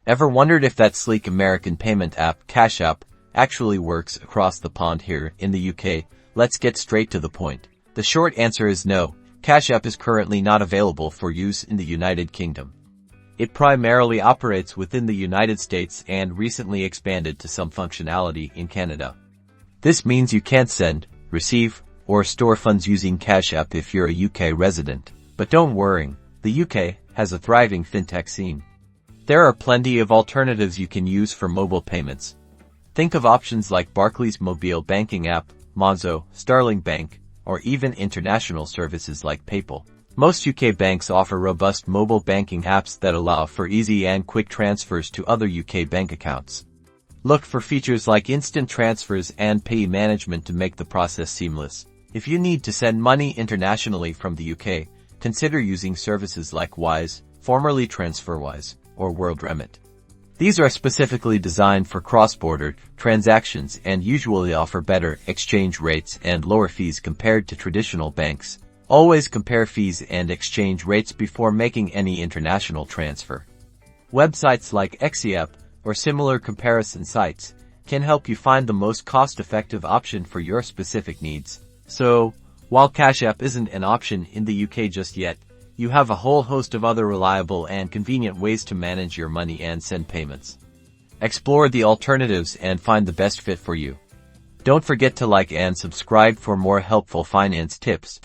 Ever wondered if that sleek American payment app, Cash App, actually works across the pond here in the UK? Let's get straight to the point. The short answer is no. Cash App is currently not available for use in the United Kingdom. It primarily operates within the United States and recently expanded to some functionality in Canada. This means you can't send, receive, or store funds using Cash App if you're a UK resident. But don't worry, the UK has a thriving fintech scene. There are plenty of alternatives you can use for mobile payments. Think of options like Barclays mobile banking app, Monzo, Sterling Bank, or even international services like PayPal. Most UK banks offer robust mobile banking apps that allow for easy and quick transfers to other UK bank accounts. Look for features like instant transfers and pay management to make the process seamless. If you need to send money internationally from the UK, consider using services like Wise, formerly TransferWise, or WorldRemit. These are specifically designed for cross-border transactions and usually offer better exchange rates and lower fees compared to traditional banks. Always compare fees and exchange rates before making any international transfer. Websites like Exiap or similar comparison sites can help you find the most cost-effective option for your specific needs. So, while Cash App isn't an option in the UK just yet, you have a whole host of other reliable and convenient ways to manage your money and send payments. Explore the alternatives and find the best fit for you. Don't forget to like and subscribe for more helpful finance tips.